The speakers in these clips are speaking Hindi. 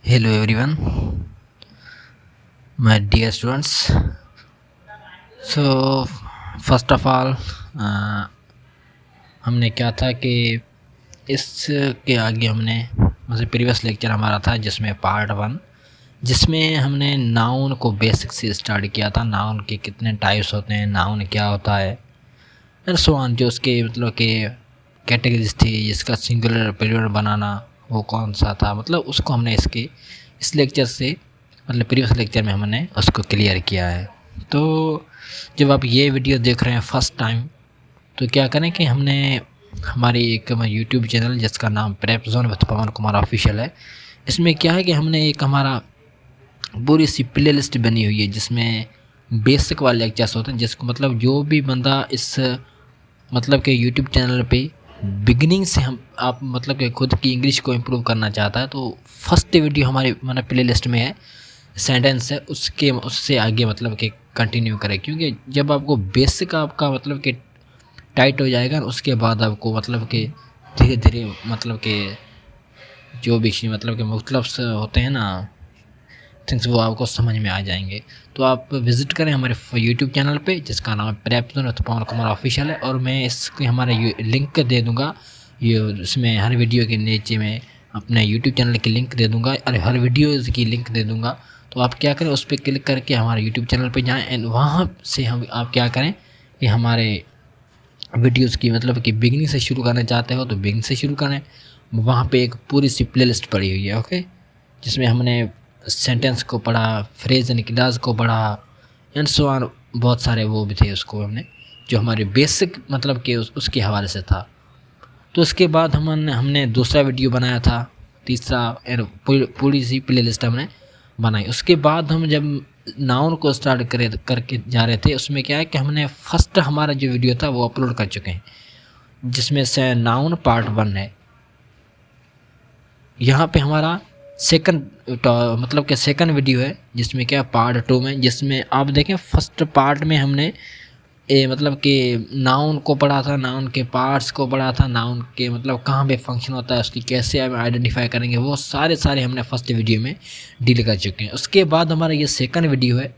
Hello everyone, my dear students. So first of all, हमने क्या था कि इसके आगे हमने मतलब प्रीवियस लेक्चर हमारा था जिसमें पार्ट 1, जिसमें हमने नाउन को बेसिक से स्टार्ट किया था। नाउन के कितने टाइप्स होते हैं, नाउन क्या होता है एंड सो ऑन। जो उसके मतलब कि कैटेगरीज थी, जिसका सिंगुलर प्लूरल बनाना वो कौन सा था, मतलब उसको हमने इस लेक्चर से मतलब प्रीवियस लेक्चर में हमने उसको क्लियर किया है। तो जब आप ये वीडियो देख रहे हैं फर्स्ट टाइम, तो क्या करें कि हमने हमारी एक यूट्यूब चैनल जिसका नाम prep zone with Pawan Kumar official है, इसमें क्या है कि हमने एक हमारा पूरी सी प्ले लिस्ट बनी हुई है जिसमें बेसिक वाले लेक्चर्स होते हैं, जिसको मतलब जो भी बंदा इस मतलब कि यूट्यूब चैनल पे बिगिनिंग से हम आप मतलब कि खुद की इंग्लिश को इम्प्रूव करना चाहता है, तो फर्स्ट वीडियो हमारी मतलब प्ले लिस्ट में है, सेंटेंस है, उससे आगे मतलब कि कंटिन्यू करें। क्योंकि जब आपको बेसिक आपका मतलब कि टाइट हो जाएगा, उसके बाद आपको मतलब कि धीरे धीरे मतलब कि जो भी मतलब कि मतलब होते हैं ना थिंग्स, वो आपको समझ में आ जाएंगे। तो आप विज़िट करें हमारे यूट्यूब चैनल पे जिसका नाम है प्रेप पवन कुमार ऑफिशियल है, और मैं इसके हमारे लिंक दे दूँगा, ये इसमें हर वीडियो के नीचे में अपने यूट्यूब चैनल की लिंक दे दूँगा और हर वीडियो की लिंक दे दूँगा। तो आप क्या करें, उस पर क्लिक करके हमारे यूट्यूब चैनल पर जाएँ एंड वहाँ से हम आप क्या करें कि हमारे वीडियोज़ की मतलब कि बिगनिंग से शुरू करना चाहते हो तो बिगनिंग से शुरू करें। वहाँ पे एक पूरी सी प्ले लिस्ट पड़ी हुई है, ओके, जिसमें हमने सेंटेंस को पढ़ा, फ्रेज एंड क्लास को पढ़ा एंड सो ऑन। बहुत सारे वो भी थे, उसको हमने जो हमारे बेसिक मतलब कि उसके हवाले से था। तो उसके बाद हमने दूसरा वीडियो बनाया था, तीसरा एंड पूरी सी प्ले लिस्ट हमने बनाई। उसके बाद हम जब नाउन को स्टार्ट करके जा रहे थे, उसमें क्या है कि हमने फर्स्ट हमारा जो वीडियो था वो अपलोड कर चुके हैं, जिसमें से नाउन पार्ट 1 है। यहाँ पे हमारा सेकंड मतलब कि सेकंड वीडियो है, जिसमें क्या पार्ट 2 में, जिसमें आप देखें फर्स्ट पार्ट में हमने मतलब कि नाउन को पढ़ा था, नाउन के पार्ट्स को पढ़ा था, नाउन के मतलब कहाँ पे फंक्शन होता है, उसकी कैसे हम आइडेंटिफाई करेंगे, वो सारे हमने फर्स्ट वीडियो में डील कर चुके हैं। उसके बाद हमारा ये सेकंड वीडियो है,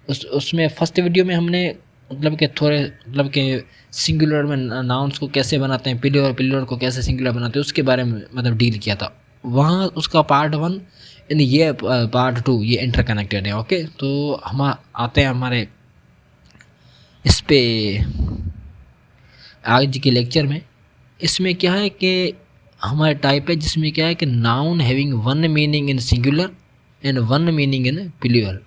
उसमें फर्स्ट वीडियो में हमने मतलब कि थोड़े मतलब कि सिंगुलर में नाउन्स को कैसे बनाते हैं, प्लूरल को कैसे सिंगुलर बनाते हैं, उसके बारे में मतलब डील किया था वहाँ। उसका पार्ट 1 यानी ये पार्ट 2 ये इंटरकनेक्टेड है, ओके। तो हम आते हैं हमारे इस पे आज के लेक्चर में। इसमें क्या है कि हमारा टाइप है जिसमें क्या है कि noun having one meaning in singular and one meaning in plural.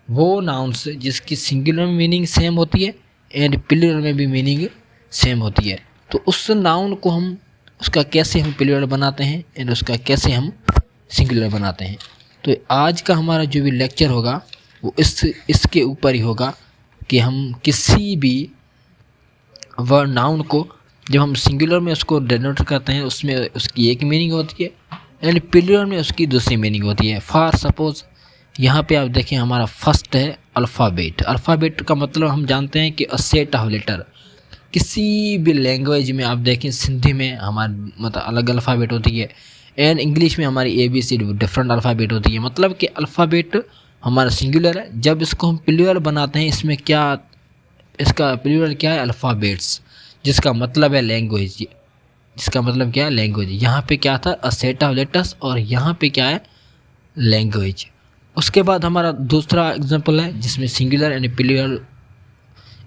वो नाउन्स जिसकी सिंगुलर में मीनिंग सेम होती है एंड प्लूरल में भी मीनिंग सेम होती है, तो उस नाउन को हम उसका कैसे हम प्लूरल बनाते हैं एंड उसका कैसे हम सिंगुलर बनाते हैं। तो आज का हमारा जो भी लेक्चर होगा वो इसके ऊपर ही होगा कि हम किसी भी वर्ड नाउन को जब हम सिंगुलर में उसको डिनोट करते हैं, उसमें उसकी एक मीनिंग होती है एंड प्लूरल में उसकी दूसरी मीनिंग होती है। फॉर सपोज यहाँ पे आप देखें हमारा फर्स्ट है अल्फ़ाबेट। अल्फ़ाबेट का मतलब हम जानते हैं कि अ सेट ऑफ लेटर। किसी भी लैंग्वेज में आप देखें, सिंधी में हमारी मतलब अलग अल्फ़ाबेट होती है एंड इंग्लिश में हमारी ABCD डिफरेंट अल्फ़ाबेट होती है। मतलब कि अल्फ़ाबेट हमारा सिंगुलर है। जब इसको हम प्लूरल बनाते हैं, इसमें क्या इसका प्लूरल क्या है, अल्फ़ाबेट्स, जिसका मतलब है लैंग्वेज। जिसका मतलब क्या है, लैंग्वेज। यहाँ पे क्या था, अ सेट ऑफ लेटर्स, और यहाँ पे क्या है, लैंग्वेज। उसके बाद हमारा दूसरा एग्जांपल है जिसमें सिंगुलर एंड प्लूरल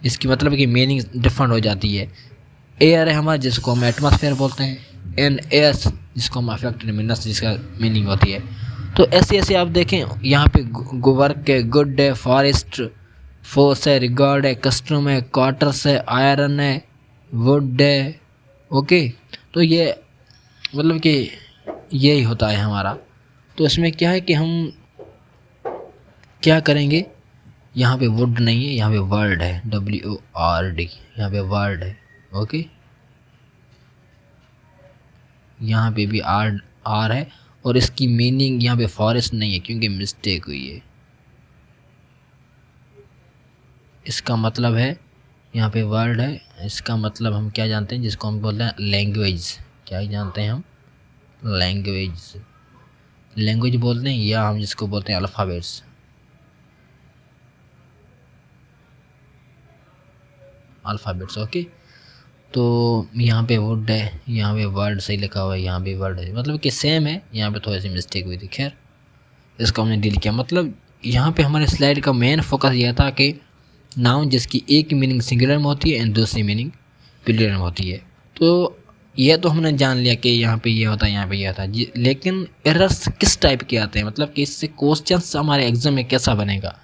इसकी मतलब कि मीनिंग डिफरेंट हो जाती है। एयर है हमारा जिसको हम एटमॉस्फेयर बोलते हैं एंड एयर्स जिसको हम अफेक्टेड मिनस जिसका मीनिंग होती है। तो ऐसे ऐसे आप देखें यहाँ पे वर्क है, गुड है, फॉरेस्ट, फोर्स है, रिगार्ड है, कस्टम है, क्वार्टर्स है, आयरन है, वुड है, ओके। तो ये मतलब कि यही होता है हमारा। तो इसमें क्या है कि हम क्या करेंगे, यहाँ पे वुड नहीं है, यहाँ पे वर्ड है, WORD, यहाँ पे वर्ड है, ओके। यहाँ पे भी आर है और इसकी मीनिंग यहाँ पे फॉरेस्ट नहीं है क्योंकि मिस्टेक हुई है। इसका मतलब है यहाँ पे वर्ड है, इसका मतलब हम क्या जानते हैं, जिसको हम बोलते हैं लैंग्वेज। क्या जानते हैं हम, लैंग्वेज। लैंग्वेज बोलते हैं, या हम जिसको बोलते हैं अल्फ़ाबेट्स। Alphabets, okay. तो यहाँ पे वुड है, यहाँ पे वर्ड सही लिखा हुआ है, यहाँ भी वर्ड है, मतलब कि सेम है। यहाँ पे थोड़ी सी मिस्टेक हुई थी, खैर इसको हमने डील किया। मतलब यहाँ पे हमारे स्लाइड का मेन फोकस यह था कि नाउन जिसकी एक मीनिंग सिंगुलर में होती है एंड दूसरी मीनिंग प्लूरल में होती है। तो यह तो हमने जान लिया कि यहाँ पे ये होता है, यहाँ पे ये होता है। लेकिन एरर्स किस टाइप के आते हैं, मतलब कि इससे क्वेश्चंस हमारे एग्जाम में कैसा बनेगा,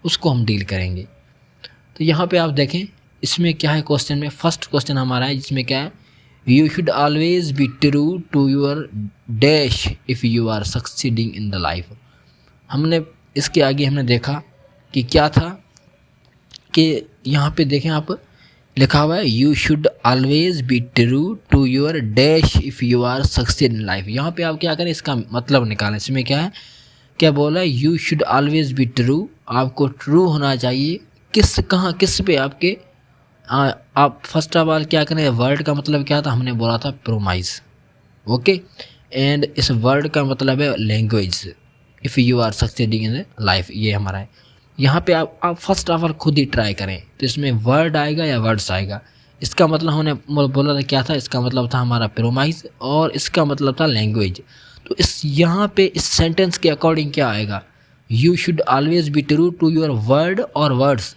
उसको हम डील करेंगे। तो यहाँ पे आप देखें इसमें क्या है क्वेश्चन में। फर्स्ट क्वेश्चन हमारा है जिसमें क्या है, you should always be true to your dash if you are succeeding in the life. हमने इसके आगे हमने देखा कि क्या था, कि यहाँ पे देखें आप, लिखा हुआ है you should always be true to your dash if you are succeed in life. यहाँ पे आप क्या करें, इसका मतलब निकालें। इसमें क्या है, क्या बोला है, you should always be true, आपको ट्रू होना चाहिए। किस, कहाँ, किस पे, आपके आप फर्स्ट ऑफ ऑल क्या करें, वर्ड का मतलब क्या था, हमने बोला था प्रोमाइज, ओके। एंड इस वर्ड का मतलब है language, if you are succeeding in life, ये हमारा है। यहाँ पे आप फर्स्ट ऑफ ऑल खुद ही ट्राई करें, तो इसमें वर्ड आएगा या वर्ड्स आएगा। इसका मतलब हमने बोला था क्या था, इसका मतलब था हमारा प्रोमाइज, और इसका मतलब था लैंग्वेज। तो इस यहाँ पे इस सेंटेंस के अकॉर्डिंग क्या आएगा, you should always be true to your word और वर्ड्स।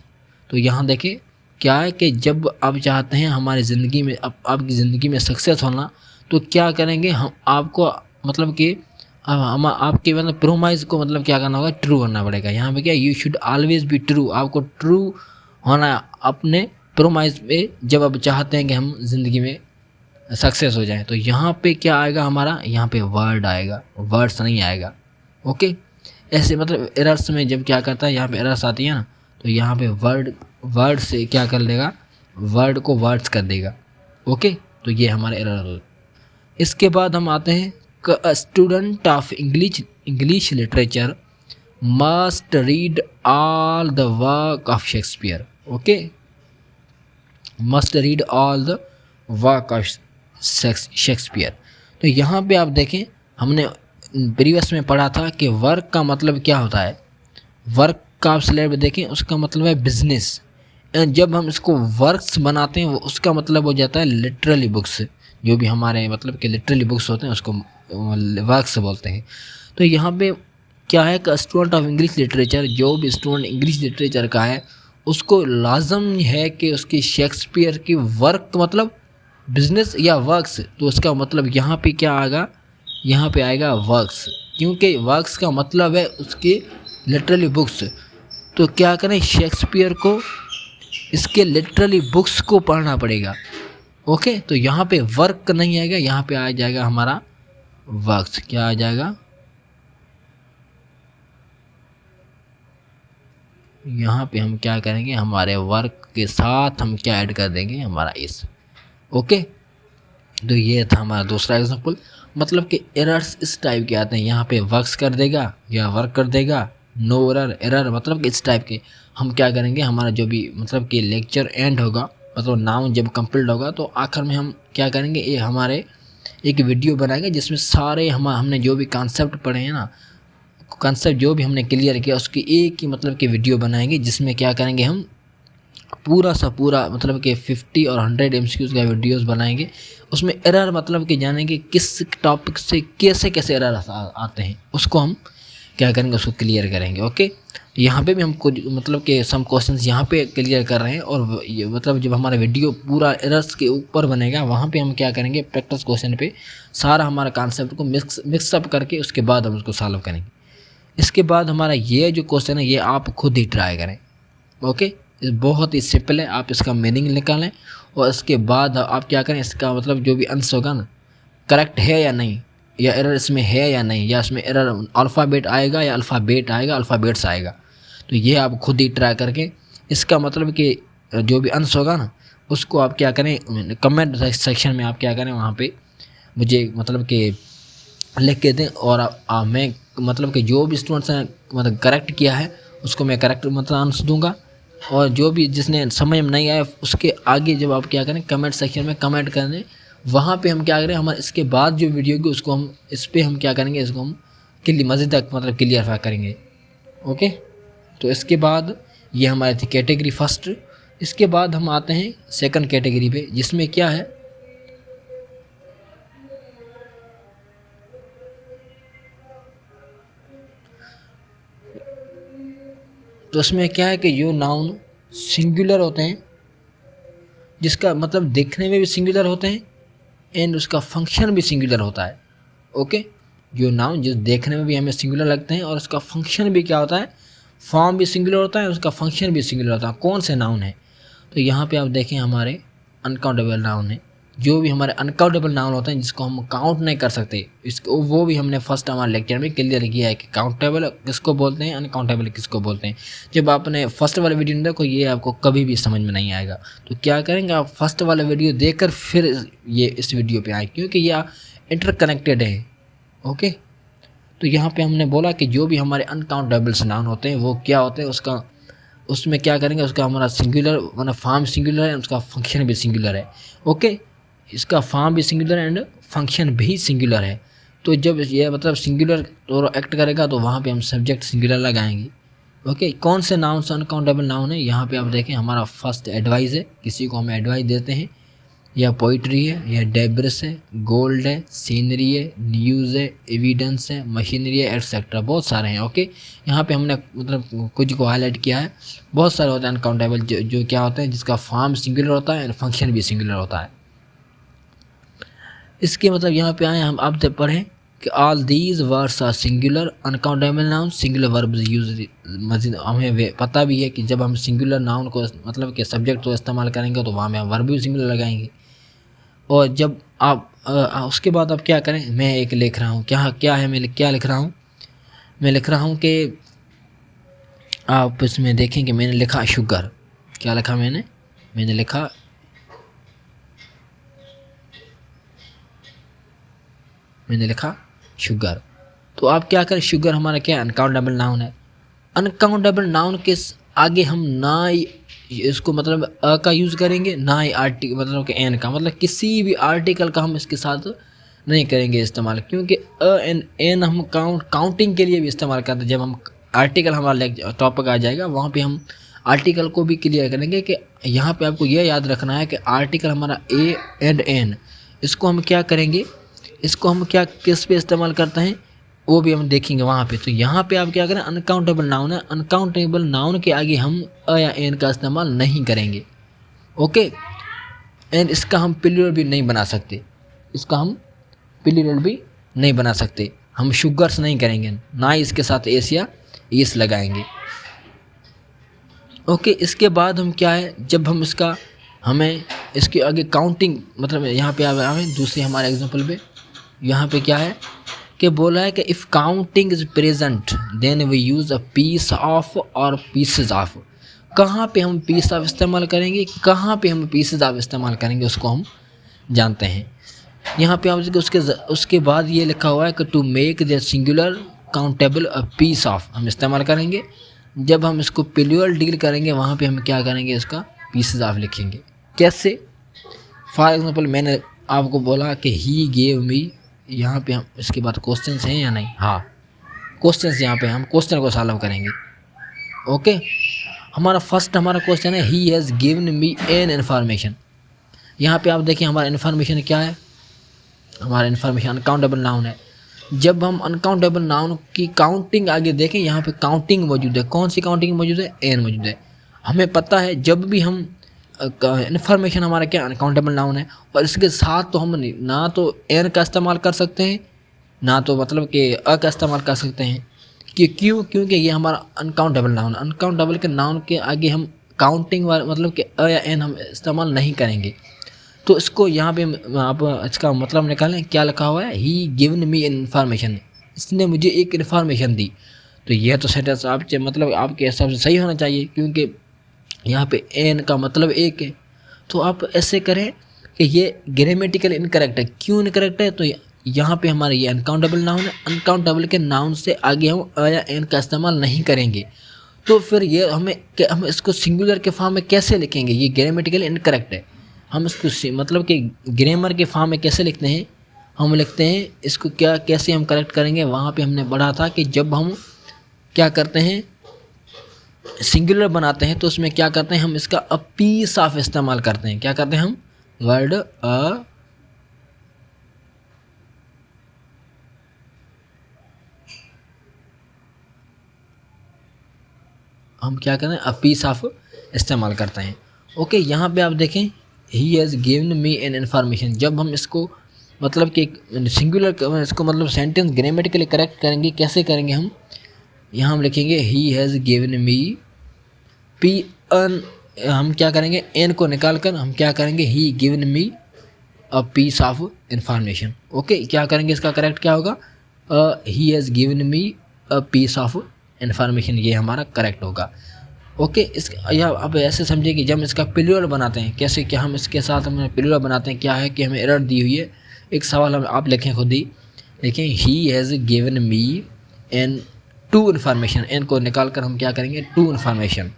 तो यहाँ देखें क्या है कि जब आप चाहते हैं हमारी ज़िंदगी में, आपकी ज़िंदगी में सक्सेस होना, तो क्या करेंगे हम, आपको मतलब कि हम आपके मतलब प्रोमाइज को मतलब क्या करना होगा, ट्रू करना पड़ेगा। यहाँ पे क्या, you should always be true, आपको ट्रू होना अपने प्रोमाइज पे, जब आप चाहते हैं कि हम ज़िंदगी में सक्सेस हो जाएं। तो यहाँ पे क्या आएगा हमारा, यहाँ पे वर्ड आएगा, वर्ड्स नहीं आएगा, ओके। ऐसे मतलब एरर्स में जब क्या करता है, यहाँ पे एरर्स आती है ना, तो यहाँ पे वर्ड से क्या कर देगा, वर्ड को वर्ड्स कर देगा, ओके। तो ये हमारे एरर। इसके बाद हम आते हैं, student of English literature must read all the work of Shakespeare, okay. Must read all the work of Shakespeare. तो यहाँ पे आप देखें, हमने प्रीवियस में पढ़ा था कि वर्क का मतलब क्या होता है। वर्क का आप स्लाइड में देखें, उसका मतलब है बिजनेस। जब हम इसको वर्क्स बनाते हैं, उसका मतलब हो जाता है लिटरली बुक्स, जो भी हमारे मतलब कि लिटरली बुक्स होते हैं उसको वर्क्स बोलते हैं। तो यहाँ पे क्या है कि स्टूडेंट ऑफ इंग्लिश लिटरेचर, जो भी स्टूडेंट इंग्लिश लिटरेचर का है, उसको लाजम है कि उसकी शेक्सपियर की वर्क मतलब बिजनेस या वर्क्स। तो उसका मतलब यहाँ पे क्या आएगा, यहाँ पे आएगा वर्क्स, क्योंकि वर्क्स का मतलब है उसके लिटरली बुक्स। तो क्या करें, शेक्सपियर को इसके लिटरली बुक्स को पढ़ना पड़ेगा, ओके। तो यहाँ पे वर्क नहीं आएगा, यहाँ पे आ जाएगा हमारा वर्क्स। क्या आ जाएगा, यहाँ पे हम क्या करेंगे, हमारे वर्क के साथ हम क्या ऐड कर देंगे, हमारा इस, ओके। तो ये था हमारा दूसरा एग्जांपल। मतलब कि एरर्स इस टाइप के आते हैं, यहाँ पे वर्क्स कर देगा या वर्क कर देगा, नो एरर, एरर मतलब कि इस टाइप के। हम क्या करेंगे, हमारा जो भी मतलब कि लेक्चर एंड होगा, मतलब नाउन जब कंप्लीट होगा, तो आखिर में हम क्या करेंगे, ये हमारे एक वीडियो बनाएंगे जिसमें सारे हमने जो भी कॉन्सेप्ट पढ़े हैं ना, कॉन्सेप्ट जो भी हमने क्लियर किया, उसकी एक ही मतलब कि वीडियो बनाएंगे, जिसमें क्या करेंगे, हम पूरा सा पूरा मतलब कि 50 और 100 MCQs का वीडियोस बनाएंगे। उसमें एरर मतलब कि जानेंगे किस टॉपिक से कैसे कैसे एरर आते हैं, उसको हम क्या करेंगे, उसको क्लियर करेंगे, ओके। यहाँ पे भी हम कुछ मतलब कि सम क्वेश्चंस यहाँ पे क्लियर कर रहे हैं, और ये मतलब जब हमारा वीडियो पूरा एरर्स के ऊपर बनेगा, वहाँ पे हम क्या करेंगे, प्रैक्टिस क्वेश्चन पे सारा हमारा कॉन्सेप्ट को मिक्सअप करके उसके बाद हम उसको सॉल्व करेंगे। इसके बाद हमारा ये जो क्वेश्चन है, ये आप खुद ही ट्राई करें, ओके। बहुत ही सिंपल है, आप इसका मीनिंग निकालें, और इसके बाद आप क्या करें, इसका मतलब जो भी आंसर होगा ना, करेक्ट है या नहीं, या एरर इसमें है या नहीं, या इसमें एरर अल्फ़ाबेट आएगा या अल्फ़ाबेट आएगा, अल्फ़ाबेट्स आएगा। तो ये आप खुद ही ट्राई करके इसका मतलब कि जो भी आंसर होगा ना, उसको आप क्या करें, कमेंट सेक्शन में आप क्या करें, वहाँ पे मुझे मतलब कि लिख के दें, और मैं मतलब कि जो भी स्टूडेंट्स ने मतलब करेक्ट किया है, उसको मैं करेक्ट मतलब आंसर दूंगा। और जो भी जिसने समझ में नहीं आया, उसके आगे जब आप क्या करें, कमेंट सेक्शन में कमेंट करें, वहाँ पे हम क्या करें, हमारे इसके बाद जो वीडियो की उसको हम इस पर हम क्या करेंगे, इसको हम मज़ीद मतलब क्लियर करेंगे। ओके, तो इसके बाद ये हमारी थी कैटेगरी फर्स्ट। इसके बाद हम आते हैं सेकंड कैटेगरी पे, जिसमें क्या है, तो उसमें क्या है कि जो नाउन सिंगुलर होते हैं, जिसका मतलब देखने में भी सिंगुलर होते हैं एंड उसका फंक्शन भी सिंगुलर होता है। ओके, जो नाउन जिस देखने में भी हमें सिंगुलर लगते हैं और उसका फंक्शन भी क्या होता है, फॉर्म भी सिंगुलर होता है, उसका फंक्शन भी सिंगुलर होता है। कौन से नाउन है, तो यहाँ पे आप देखें हमारे अनकाउंटेबल नाउन है। जो भी हमारे अनकाउंटेबल नाउन होते हैं जिसको हम काउंट नहीं कर सकते, इसको वो भी हमने फर्स्ट हमारे लेक्चर में क्लियर किया है कि काउंटेबल किसको बोलते हैं, अनकाउंटेबल किसको बोलते हैं। जब आपने फर्स्ट वाला वीडियो देखो, ये आपको कभी भी समझ में नहीं आएगा। तो क्या करेंगे, आप फर्स्ट वाला वीडियो देखकर फिर ये इस वीडियो पे आए, क्योंकि ये इंटरकनेक्टेड है। ओके, तो यहाँ पे हमने बोला कि जो भी हमारे अनकाउंटेबल नाउन होते हैं वो क्या होते हैं, उसमें क्या करेंगे, उसका हमारा सिंगुलर मतलब फॉर्म सिंगुलर है, उसका फंक्शन भी सिंगुलर है। ओके, इसका फॉर्म भी सिंगुलर एंड फंक्शन भी सिंगुलर है। तो जब ये मतलब सिंगुलर और एक्ट करेगा तो वहाँ पे हम सब्जेक्ट सिंगुलर लगाएंगे। ओके, कौन से नाउन से अनकाउंटेबल नाउन है, यहाँ पे आप देखें हमारा फर्स्ट एडवाइस है, किसी को हम एडवाइस देते हैं, या पोइट्री है, या डेब्रिस है, गोल्ड है, सीनरी है, न्यूज़ है, एविडेंस है, मशीनरी है, एटसेट्रा, बहुत सारे हैं। ओके, यहाँ पे हमने मतलब कुछ को हाईलाइट किया है। बहुत सारे होते हैं अनकाउंटेबल जो क्या होते हैं, जिसका फॉर्म सिंगुलर होता है एंड फंक्शन भी सिंगुलर होता है। इसके मतलब यहाँ पे आए हम अब तक पढ़ें कि all these words are singular uncountable noun, singular verbs use. मजीद हमें पता भी है कि जब हम सिंगुलर नाउन को मतलब कि सब्जेक्ट को इस्तेमाल करेंगे तो वहाँ में हम वर्ब भी सिंगुलर लगाएंगे। और जब आप उसके बाद आप क्या करें, मैं एक लिख रहा हूँ, क्या है, मैं क्या लिख रहा हूँ, मैं लिख रहा हूँ कि आप इसमें देखें कि मैंने लिखा शुगर। क्या लिखा मैंने लिखा शुगर। तो आप क्या करें, शुगर हमारा क्या अनकाउंटेबल नाउन है। अनकाउंटेबल नाउन के आगे हम ना इसको मतलब अ का यूज़ करेंगे, ना ही आर्टिकल मतलब कि एन का, मतलब किसी भी आर्टिकल का हम इसके साथ नहीं करेंगे इस्तेमाल, क्योंकि अ एन एन हम काउंटिंग के लिए भी इस्तेमाल करते हैं। जब हम आर्टिकल हमारा टॉपिक आ जाएगा वहाँ पे हम आर्टिकल को भी क्लियर करेंगे कि यहाँ पे आपको यह याद रखना है कि आर्टिकल हमारा ए एंड एन, इसको हम क्या करेंगे, इसको हम क्या किस पे इस्तेमाल करते हैं वो भी हम देखेंगे वहाँ पे। तो यहाँ पे आप क्या करें, अनकाउंटेबल नाउन है, अनकाउंटेबल नाउन के आगे हम अ या एन का इस्तेमाल नहीं करेंगे। ओके, एंड इसका हम प्लूरल भी नहीं बना सकते, हम शुगर्स नहीं करेंगे, ना ही इसके साथ एस या एस लगाएंगे। ओके, इसके बाद हम क्या है, जब हम हमें इसके आगे काउंटिंग मतलब यहाँ पे आवे दूसरे हमारे एग्जाम्पल पे, यहाँ पे क्या है कि बोला है कि if counting is present then we use a piece of और पीसेज ऑफ। कहाँ पे हम पीस ऑफ इस्तेमाल करेंगे, कहाँ पे हम पीसेज ऑफ इस्तेमाल करेंगे उसको हम जानते हैं। यहाँ पे आप उसके बाद ये लिखा हुआ है कि to make the singular countable a piece of हम इस्तेमाल करेंगे। जब हम इसको प्लूरल डील करेंगे वहाँ पे हम क्या करेंगे, इसका पीसेज ऑफ लिखेंगे। कैसे, फॉर एग्जांपल मैंने आपको बोला कि ही गेव मी, यहाँ पे हम इसके बाद क्वेश्चंस हैं या नहीं, हाँ क्वेश्चंस, यहाँ पे हम क्वेश्चन को सॉल्व करेंगे। ओके, हमारा क्वेश्चन है ही has given me an information. यहाँ पे आप देखिए हमारा इन्फॉर्मेशन क्या है, हमारा इन्फॉर्मेशन अनकाउंटेबल नाउन है। जब हम अनकाउंटेबल नाउन की काउंटिंग आगे देखें, यहाँ पे काउंटिंग मौजूद है। कौन सी काउंटिंग मौजूद है, एन मौजूद है। हमें पता है जब भी हम इन्फॉर्मेशन हमारा क्या अनकाउंटेबल नाउन है, और इसके साथ तो हम ना तो एन का इस्तेमाल कर सकते हैं, ना तो मतलब कि अ का इस्तेमाल कर सकते हैं। क्योंकि ये हमारा अनकाउंटेबल नाउन, अनकाउंटेबल के नाउन के आगे हम काउंटिंग वाला मतलब कि अ या एन हम इस्तेमाल नहीं करेंगे। तो इसको यहाँ पे आप इसका मतलब निकालें, क्या लिखा हुआ है, ही गिवन मी इन्फॉर्मेशन, इसने मुझे एक इन्फॉर्मेशन दी। तो यह तो सेंटेंस आपके मतलब आपके हिसाब से सही होना चाहिए, क्योंकि यहाँ पे एन का मतलब एक है। तो आप ऐसे करें कि ये ग्रामेटिकल इनकरेक्ट है। क्यों इनकरेक्ट है, तो यहाँ पे हमारा ये अनकाउंटेबल नाउन है, अनकाउंटेबल के नाउन से आगे हम अ या एन का इस्तेमाल नहीं करेंगे। तो फिर ये हम इसको सिंगुलर के फॉर्म में कैसे लिखेंगे, ये ग्रामेटिकल इनकरेक्ट है। हम इसको मतलब कि ग्रामर के फॉर्म में कैसे लिखते हैं, हम लिखते हैं इसको क्या कैसे हम करेक्ट करेंगे। वहाँ पे हमने पढ़ा था कि जब हम क्या करते हैं सिंगुलर बनाते हैं तो उसमें क्या करते हैं हम इसका अ पीस ऑफ इस्तेमाल करते हैं। क्या करते हैं हम वर्ड हम क्या करते हैं अ पीस ऑफ इस्तेमाल करते हैं। ओके, यहाँ पे आप देखें he has given me an information. जब हम इसको मतलब कि सिंगुलर इसको मतलब सेंटेंस ग्रामेटिकली करेक्ट करेंगे, कैसे करेंगे हम, यहाँ हम लिखेंगे he has given me P N, हम क्या करेंगे एन को निकाल कर हम क्या करेंगे he given me a piece of information. Okay, क्या करेंगे इसका करेक्ट क्या होगा, he has given me a piece of information, ये हमारा करेक्ट होगा। ओके, इस या अब ऐसे समझिए कि जब हम इसका प्लूरल बनाते हैं, कैसे क्या हम इसके साथ हम प्लूरल बनाते हैं, क्या है कि हमें एरर दी हुई है। एक सवाल हम आप लिखें खुद ही, देखें he has given me N two information, N को निकाल कर हम क्या करेंगे टू इन्फॉर्मेशन।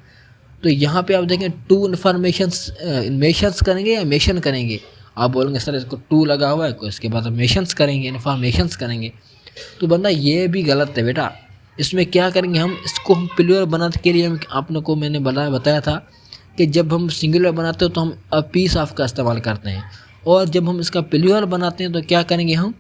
तो यहाँ पे आप देखें टू इन्फॉर्मेशंस मेशंस करेंगे या मेशन करेंगे। आप बोलेंगे सर इसको टू लगा हुआ है, इसके बाद हम मेशंस करेंगे, इन्फॉर्मेशंस करेंगे। तो बंदा ये भी गलत है बेटा। इसमें क्या करेंगे हम इसको हम प्लूरल बनाने के लिए हम आपने को मैंने बताया था कि जब हम सिंगुलर बनाते हो तो हम अ पीस ऑफ का इस्तेमाल करते हैं, और जब हम इसका प्लूरल बनाते हैं तो क्या करेंगे हम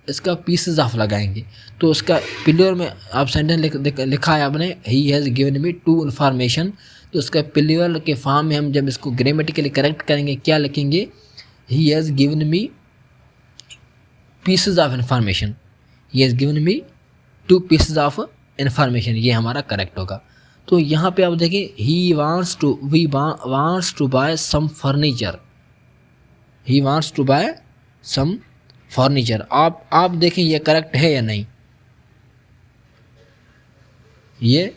इसका पीसेस ऑफ लगाएंगे। तो उसका प्लूरल में आप सेंटेंस लिखा है आपने he has given me two information, तो उसका प्लूरल के फॉर्म में हम जब इसको ग्रामेटिकली करेक्ट करेंगे क्या लिखेंगे, he has given me pieces of information, he has given me two pieces of information, ये हमारा करेक्ट होगा। तो यहाँ पे आप देखिए he wants to buy some furniture, he wants to buy some furniture. आप देखें ये करेक्ट है या नहीं, ये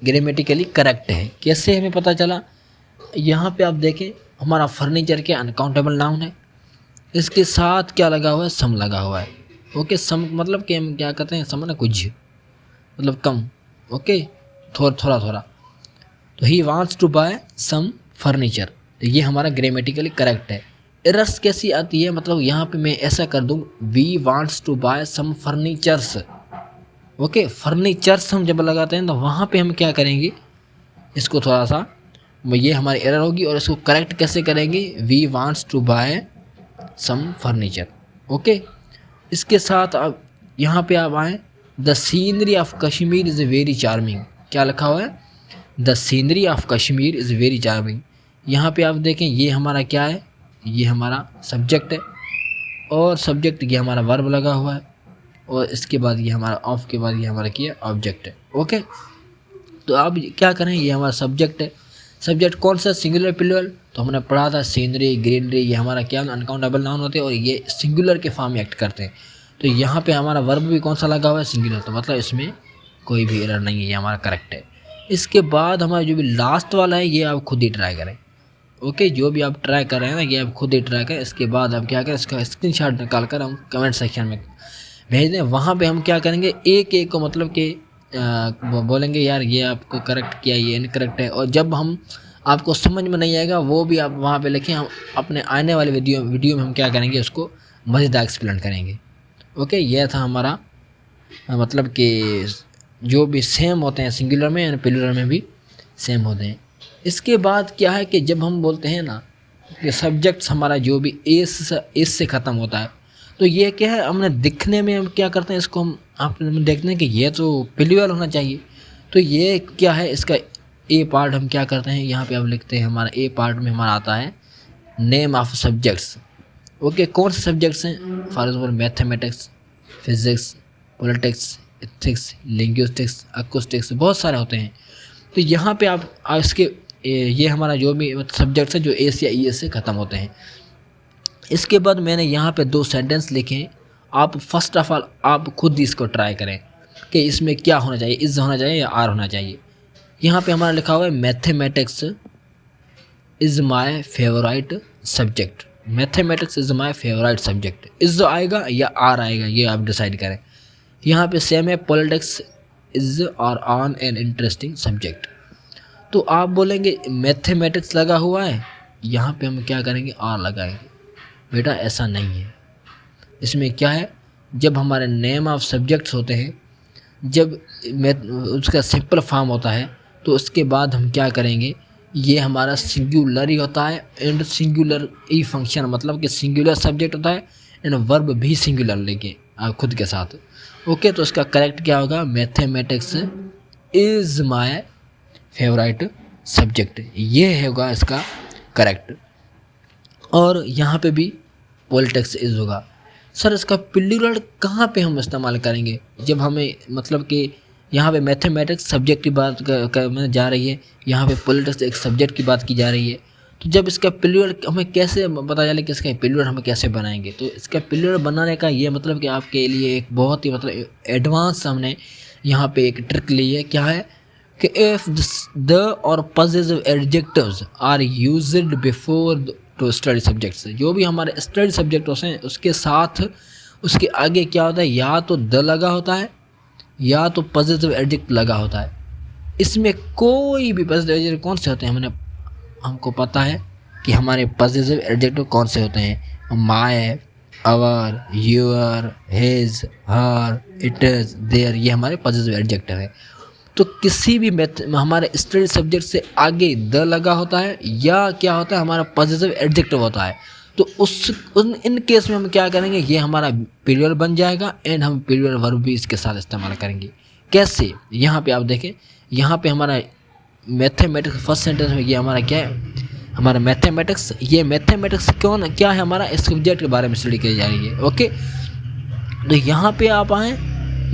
ग्रामेटिकली करेक्ट है। कैसे हमें पता चला, यहाँ पे आप देखें हमारा फर्नीचर क्या अनकाउंटेबल नाउन है, इसके साथ क्या लगा हुआ है सम लगा हुआ है। ओके, सम मतलब कि हम क्या कहते हैं सम ना कुछ मतलब कम, ओके थोड़ा थोड़ा। तो he wants to buy some furniture, तो ये हमारा ग्रामेटिकली करेक्ट है। एरर्स कैसी आती है, मतलब यहाँ पे मैं ऐसा कर दूँ we wants to buy some furnitures. Okay, furnitures हम जब लगाते हैं तो वहाँ पे हम क्या करेंगे इसको थोड़ा सा ये हमारी एरर होगी, और इसको करेक्ट कैसे करेंगे we wants to buy some furniture. Okay, इसके साथ अब यहाँ पे आप आएँ the scenery of Kashmir is very charming. क्या लिखा हुआ है, the scenery of Kashmir is very charming. यहाँ पे आप देखें ये हमारा क्या है, ये हमारा सब्जेक्ट है, और सब्जेक्ट ये हमारा वर्ब लगा हुआ है, और इसके बाद ये हमारा ऑफ के बाद ये हमारा क्या ऑब्जेक्ट है। ओके, तो आप क्या करें ये हमारा सब्जेक्ट है। सब्जेक्ट कौन सा, सिंगुलर प्लूरल, तो हमने पढ़ा था सीनरी ग्रीनरी ये हमारा क्या अनकाउंटेबल नाउन होते हैं और ये सिंगुलर के फॉर्म में एक्ट करते हैं। तो यहाँ पे हमारा वर्ब भी कौन सा लगा हुआ है सिंगुलर, तो मतलब इसमें कोई भी एरर नहीं है, ये हमारा करेक्ट है। इसके बाद हमारा जो भी लास्ट वाला है ये आप खुद ही ट्राई करें। ओके, जो भी आप ट्राई कर रहे हैं ना ये आप खुद ही ट्राई करें। इसके बाद हम क्या करें इसका स्क्रीनशॉट निकाल कर हम कमेंट सेक्शन में भेज दें। वहाँ पे हम क्या करेंगे एक एक को मतलब कि बोलेंगे यार ये आपको करेक्ट किया, ये इनकरेक्ट है, और जब हम आपको समझ में नहीं आएगा वो भी आप वहाँ पे लिखें। हम अपने आने वाले वीडियो में हम क्या करेंगे उसको मज़ेदार एक्सप्लेन करेंगे। ओके, यह था हमारा मतलब कि जो भी सेम होते हैं सिंगुलर में या प्लूरल में भी सेम होते हैं। इसके बाद क्या है कि जब हम बोलते हैं ना कि सब्जेक्ट्स हमारा जो भी एस से ख़त्म होता है, तो ये क्या है हमने दिखने में हम क्या करते हैं इसको हम आप देखते हैं कि ये तो प्लूरल होना चाहिए। तो ये क्या है इसका ए पार्ट हम क्या करते हैं यहाँ पे आप लिखते हैं हमारा ए पार्ट में हमारा आता है नेम ऑफ सब्जेक्ट्स। ओके, कौन से सब्जेक्ट्स हैं, for example mathematics, physics, politics, ethics, linguistics, acoustics, बहुत सारे होते हैं। तो यहाँ पे आप इसके ये हमारा जो भी सब्जेक्ट्स हैं जो एस या ई एस से ख़त्म होते हैं। इसके बाद मैंने यहाँ पे 2 सेंटेंस लिखे। आप फर्स्ट ऑफ ऑल आप खुद ही इसको ट्राई करें कि इसमें क्या होना चाहिए, इज़ होना चाहिए या आर होना चाहिए। यहाँ पे हमारा लिखा हुआ है mathematics is my favourite subject, mathematics is my favourite subject. Is आएगा या आर आएगा ये आप डिसाइड करें। यहाँ पे सेम है पॉलिटिक्स इज़ और ऑन एन इंटरेस्टिंग सब्जेक्ट। तो आप बोलेंगे मैथमेटिक्स लगा हुआ है, यहाँ पे हम क्या करेंगे आर लगाएंगे। बेटा ऐसा नहीं है, इसमें क्या है, जब हमारे नेम ऑफ सब्जेक्ट्स होते हैं, जब उसका सिंपल फॉर्म होता है, तो उसके बाद हम क्या करेंगे, ये हमारा सिंगुलर ही होता है एंड सिंगुलर ई फंक्शन, मतलब कि सिंगुलर सब्जेक्ट होता है एंड वर्ब भी सिंगुलर लेके खुद के साथ। ओके, तो इसका करेक्ट क्या होगा, mathematics is my favourite subject, ये होगा इसका करेक्ट। और यहाँ पे भी पॉलिटिक्स इज होगा। सर इसका प्लूरल कहाँ पे हम इस्तेमाल करेंगे, जब हमें मतलब कि यहाँ पे मैथमेटिक्स सब्जेक्ट की बात में जा रही है, यहाँ पे पॉलिटिक्स एक सब्जेक्ट की बात की जा रही है, तो जब इसका प्लूरल हमें कैसे पता चले कि इसका प्लूरल हम कैसे बनाएंगे, तो इसका प्लूरल बनाने का ये मतलब कि आपके लिए एक बहुत ही मतलब एडवांस हमने यहाँ पे एक ट्रिक ली है। क्या है कि इफ द और positive adjectives are used before to study subjects, जो भी हमारे स्टडी सब्जेक्ट होते हैं उसके साथ उसके आगे क्या होता है, या तो द लगा होता है या तो पॉजिटिव एडजेक्ट लगा होता है। इसमें कोई भी पॉजिटिव एडजेक्ट कौन से होते हैं, हमको पता है कि हमारे पॉजिटिव एडजेक्टिव कौन से होते हैं, my, our, your, his, her, it is, their, ये हमारे पॉजिटिव एडजेक्टिव है। तो किसी भी हमारे स्टडी सब्जेक्ट से आगे द लगा होता है या क्या होता है, हमारा पॉजिटिव एडजेक्टिव होता है, तो इन केस में हम क्या करेंगे, ये हमारा प्लूरल बन जाएगा एंड हम प्लूरल वर्ब भी इसके साथ इस्तेमाल करेंगे। कैसे, यहाँ पे आप देखें, यहाँ पे हमारा मैथमेटिक्स फर्स्ट सेंटेंस में ये हमारा क्या है, हमारा मैथमेटिक्स, ये मैथमेटिक्स क्या है, हमारा इस सब्जेक्ट के बारे में स्टडी की जा रही है। ओके, तो यहाँ पे आप आए,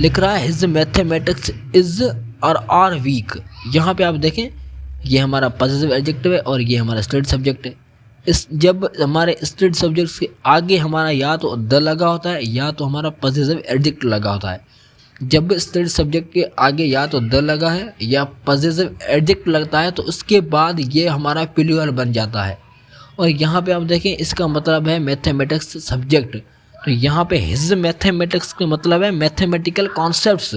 लिख रहा है हिज मैथमेटिक्स इज और आर वीक, यहाँ पे आप देखें ये हमारा पॉजिटिव एडजेक्टिव है और ये हमारा स्टडी सब्जेक्ट है। इस जब हमारे स्टडी सब्जेक्ट्स के आगे हमारा या तो द लगा होता है या तो हमारा पॉजिटिव एडजेक्ट लगा होता है, जब स्टडी सब्जेक्ट के आगे या तो द लगा है या पॉजिटिव एडजेक्ट लगता है तो उसके बाद ये हमारा प्लूरल बन जाता है। और यहाँ पे आप देखें इसका मतलब है मैथमेटिक्स सब्जेक्ट, तो यहाँ पे हिज मैथमेटिक्स का मतलब है मैथमेटिकल कॉन्सेप्ट्स,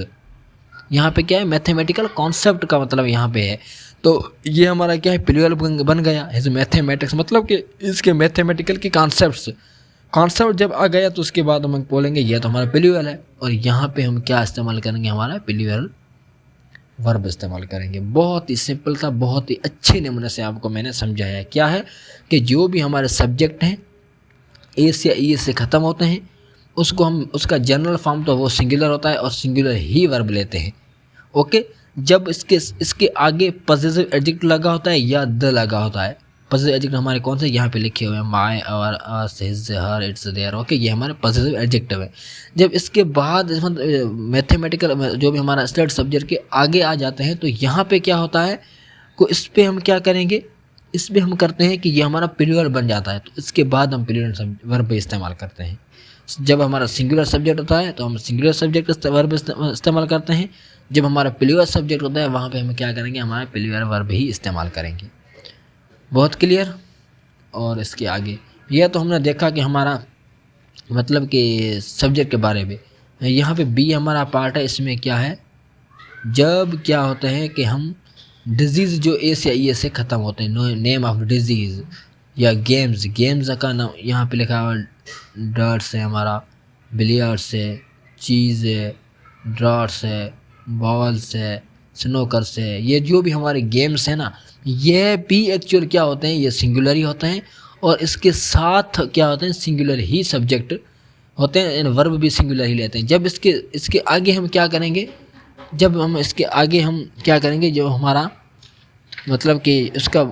यहाँ पे क्या है, मैथमेटिकल कॉन्सेप्ट का मतलब यहाँ पे है, तो ये हमारा क्या है, प्लूरल बन गया हिज मैथमेटिक्स, मतलब कि इसके मैथमेटिकल के कॉन्सेप्ट जब आ गया तो उसके बाद हम बोलेंगे यह तो हमारा प्लूरल है। और यहाँ पे हम क्या इस्तेमाल करेंगे, हमारा प्लूरल वर्ब इस्तेमाल करेंगे। बहुत ही सिंपल था, बहुत ही अच्छे नमूने से आपको मैंने समझाया। क्या है कि जो भी हमारे सब्जेक्ट हैं ए से या ई से ख़त्म होते हैं, उसको हम उसका जनरल फॉर्म तो वो सिंगुलर होता है और सिंगुलर ही वर्ब लेते हैं। ओके, जब इसके आगे पॉजिटिव एडजेक्ट लगा होता है या द लगा होता है, पॉजिटिव एडजेक्ट हमारे कौन से यहाँ पे लिखे हुए हैं, my, our, us, his, her, its, their. Okay, ये हमारे पॉजिटिव एडजेक्टिव है। जब इसके बाद मैथमेटिकल जो भी हमारा स्टडी सब्जेक्ट के आगे आ जाते हैं तो यहाँ पे क्या होता है, को इस पर हम क्या करेंगे, इस पर हम करते हैं कि ये हमारा प्लूरल बन जाता है, तो इसके बाद हम प्लूरल वर्ब इस्तेमाल करते हैं। जब हमारा सिंगुलर सब्जेक्ट होता है तो हम सिंगुलर सब्जेक्ट वर्ब इस्तेमाल करते हैं, जब हमारा प्लूरल सब्जेक्ट होता है वहाँ पे हम क्या करेंगे, हमारा प्लूरल वर्ब ही इस्तेमाल करेंगे। बहुत क्लियर। और इसके आगे यह तो हमने देखा कि हमारा मतलब कि सब्जेक्ट के बारे में। यहाँ पे बी हमारा पार्ट है, इसमें क्या है, जब क्या होते हैं कि हम डिजीज़ जो ए से ई से ख़त्म होते हैं, नेम ऑफ डिजीज़ या गेम्स का नाम यहाँ पे लिखा हुआ, डर्ट्स है हमारा, बिलियर्ड्स है, चीज़ है, ड्राट्स है, बॉल्स है, स्नोकर्स है, ये जो भी हमारे गेम्स हैं ना, ये भी एक्चुअल क्या होते हैं, ये सिंगुलर ही होते हैं और इसके साथ क्या होते हैं, सिंगुलर ही सब्जेक्ट होते हैं, वर्ब भी सिंगुलर ही लेते हैं। जब इसके आगे हम क्या करेंगे, जब हम इसके आगे हम क्या करेंगे, जो हमारा मतलब कि उसका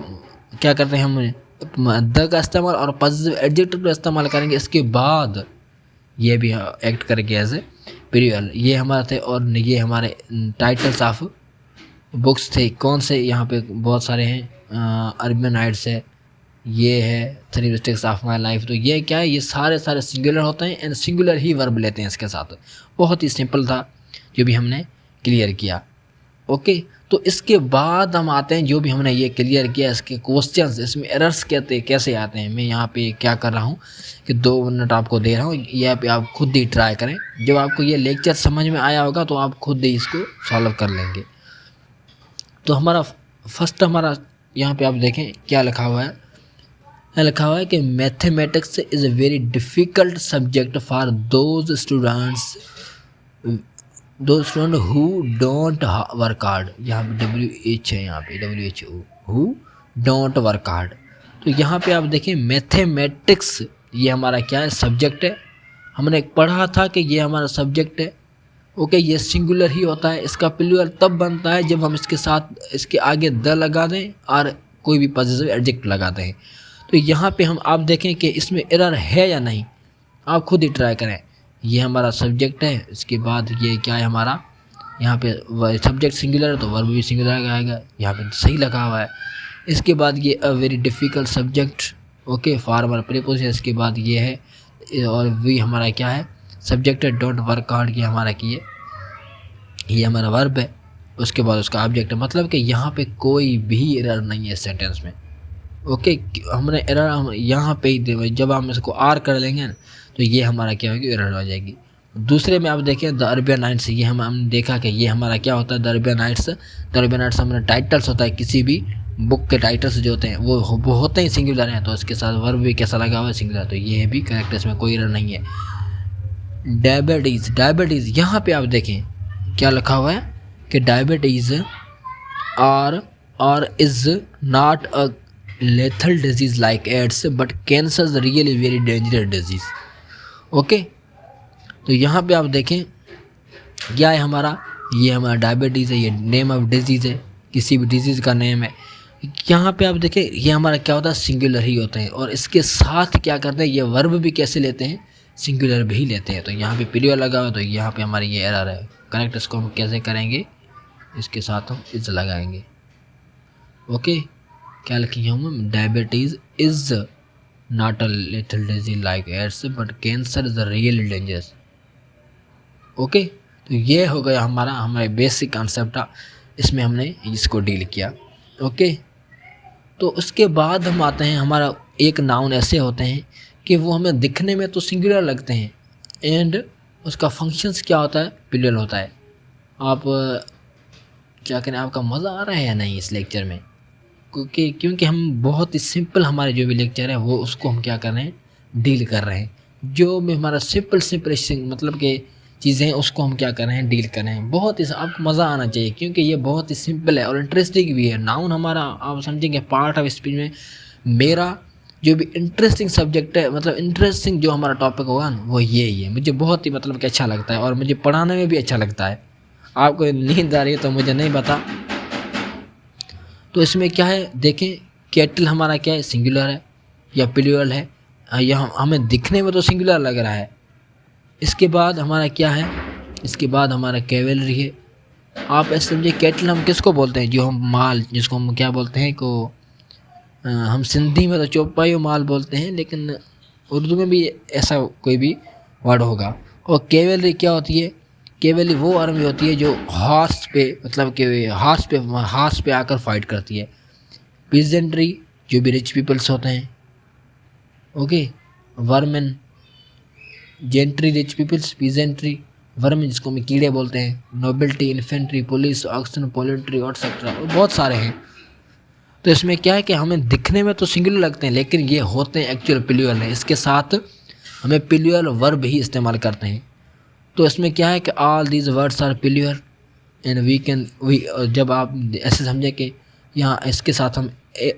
क्या करते हैं, हम द का इस्तेमाल और पॉजिटिव एडजेक्टिव का इस्तेमाल करेंगे, इसके बाद ये भी एक्ट करेंगे एज ए प्लूरल। ये हमारे थे और ये हमारे टाइटल्स ऑफ बुक्स थे, कौन से यहाँ पे बहुत सारे हैं, अर्बन हाइट्स है, ये है 3 मिस्टेक्स ऑफ माई लाइफ। तो ये क्या है, ये सारे सिंगुलर होते हैं एंड सिंगुलर ही वर्ब लेते हैं इसके साथ। बहुत ही सिंपल था जो भी हमने क्लियर किया। ओके, तो इसके बाद हम आते हैं जो भी हमने ये क्लियर किया, इसके क्वेश्चंस, इसमें एरर्स कहते हैं कैसे आते हैं। मैं यहाँ पे क्या कर रहा हूँ कि 2 मिनट आपको दे रहा हूँ, यहाँ पे आप खुद ही ट्राई करें। जब आपको ये लेक्चर समझ में आया होगा तो आप खुद ही इसको सॉल्व कर लेंगे। तो हमारा फर्स्ट हमारा यहाँ पे आप देखें क्या लिखा हुआ है, यहाँ लिखा हुआ है कि mathematics is a very difficult subject for those students who don't work hard. यहाँ पे WH है, यहाँ पे WHO, who don't work hard. तो यहाँ पे आप देखिए मैथमेटिक्स ये हमारा क्या है, सब्जेक्ट है। हमने पढ़ा था कि ये हमारा सब्जेक्ट है। ओके, ये सिंगुलर ही होता है। इसका प्लूरल तब बनता है जब हम इसके साथ इसके आगे द लगा दें और कोई भी पॉजिटिव एडजेक्ट लगा दें। तो यहाँ पे हम आप देखें कि इसमें एरर है या नहीं, आप खुद ही ट्राई करें। ये हमारा सब्जेक्ट है, इसके बाद ये क्या है हमारा, यहाँ पे सब्जेक्ट सिंगुलर है तो वर्ब भी सिंगुलर आएगा, यहाँ पे सही लगा हुआ है। इसके बाद ये a very difficult subject, okay, formal preposition. इसके बाद ये है और वी हमारा क्या है, सब्जेक्ट है। डोंट वर्क हार्ड ये हमारा की ये हमारा वर्ब है। उसके बाद उसका ऑब्जेक्ट है, मतलब कि यहाँ पे कोई भी एरर नहीं है सेंटेंस में। ओके, हमने एरर हम यहाँ पे ही दे, जब हम इसको आर कर लेंगे ना तो ये हमारा क्या होगी, एरर हो जाएगी। दूसरे में आप देखें द अरबियन नाइट्स, ये हमने देखा कि ये हमारा क्या होता है, द अरबियन नाइट्स हमारा टाइटल्स होता है। किसी भी बुक के टाइटल्स जो होते हैं वो होते ही सिंगुलर हैं, तो इसके साथ वर्ब भी कैसा लगा हुआ है, सिंगुलर। तो ये भी करेक्ट है, इसमें कोई एरर नहीं है। डायबिटीज़ यहाँ पे आप देखें क्या लिखा हुआ है कि डायबिटीज़ और is not a lethal disease like AIDS but cancer is really very dangerous disease. Okay, तो यहाँ पे आप देखें क्या है हमारा, ये हमारा डायबिटीज़ है, ये नेम ऑफ डिजीज़ है, किसी भी डिजीज़ का नेम है। यहाँ पे आप देखें ये हमारा क्या होता है, सिंगुलर ही होते हैं। और इसके साथ क्या करते हैं, ये वर्ब भी कैसे लेते हैं, सिंगुलर भी लेते हैं। तो यहाँ पे प्लूरल लगा हुआ है, तो यहाँ पे हमारी ये एरर है। करेक्ट इसको हम कैसे करेंगे, इसके साथ हम इज लगाएंगे। ओके, क्या लिखेंगे हम, diabetes is not a little disease like AIDS but cancer is really dangerous. Okay, तो ये हो गया हमारे बेसिक कॉन्सेप्ट, इसमें हमने इसको डील किया। ओके, तो उसके बाद हम आते हैं, हमारा एक नाउन ऐसे होते हैं कि वो हमें दिखने में तो सिंगुलर लगते हैं एंड उसका फंक्शंस क्या होता है, प्लूरल होता है। आप क्या करें, आपका मज़ा आ रहा है या नहीं इस लेक्चर में, क्योंकि हम बहुत ही सिंपल, हमारे जो भी लेक्चर है वो उसको हम क्या कर रहे हैं, डील कर रहे हैं। जो भी हमारा सिंपल मतलब कि चीज़ें हैं उसको हम क्या कर रहे हैं, डील कर रहे हैं। बहुत ही आपको मज़ा आना चाहिए क्योंकि ये बहुत ही सिंपल है और इंटरेस्टिंग भी है। नाउन हमारा आप समझेंगे पार्ट ऑफ स्पीच में मेरा जो भी इंटरेस्टिंग सब्जेक्ट है, मतलब इंटरेस्टिंग जो हमारा टॉपिक होगा ना वो ये ही है। मुझे बहुत ही मतलब कि अच्छा लगता है और मुझे पढ़ाने में भी अच्छा लगता है। आपको नींद आ रही है तो मुझे नहीं पता। तो इसमें क्या है देखें, केटल हमारा क्या है, सिंगुलर है या प्लूरल है, या हमें दिखने में तो सिंगुलर लग रहा है। इसके बाद हमारा क्या है, इसके बाद हमारा कैवेलरी है। आप ऐसे समझिए केटल हम किसको बोलते हैं, जो हम माल, जिसको हम क्या बोलते हैं को हम सिंधी में तो चौपाई माल बोलते हैं, लेकिन उर्दू में भी ऐसा कोई भी वर्ड होगा। और कैवेलरी क्या होती है, कैवेलरी वो आर्मी होती है जो हॉर्स पे, मतलब कि हॉर्स पे आकर फाइट करती है। पीजेंट्री जो भी रिच पीपल्स होते हैं, okay, vermin gentry rich peoples, peasantry vermin जिसको हम कीड़े बोलते हैं, nobility infantry police oxen poultry और एक्सेट्रा, बहुत सारे हैं। तो इसमें क्या है कि हमें दिखने में तो सिंगुलर लगते हैं लेकिन ये होते हैं एक्चुअल प्लूरल है। इसके साथ हमें प्लूरल वर्ब ही इस्तेमाल करते हैं। तो इसमें क्या है कि all these words are plural and we जब आप ऐसे समझे कि यहाँ इसके साथ हम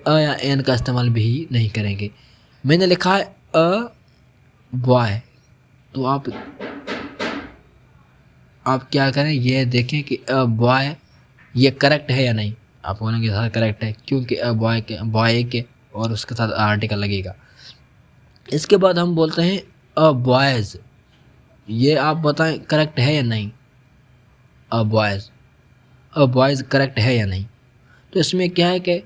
अ या एन का इस्तेमाल भी नहीं करेंगे। मैंने लिखा है अ बॉय, तो आप क्या करें, ये देखें कि अ बॉय ये करेक्ट है या नहीं। आप बोलेंगे सर करेक्ट है क्योंकि अ बॉय के और उसके साथ आर्टिकल लगेगा। इसके बाद हम बोलते हैं अ बॉयज़, ये आप बताएं करेक्ट है या नहीं। अ बॉयज़ करेक्ट है या नहीं। तो इसमें क्या है कि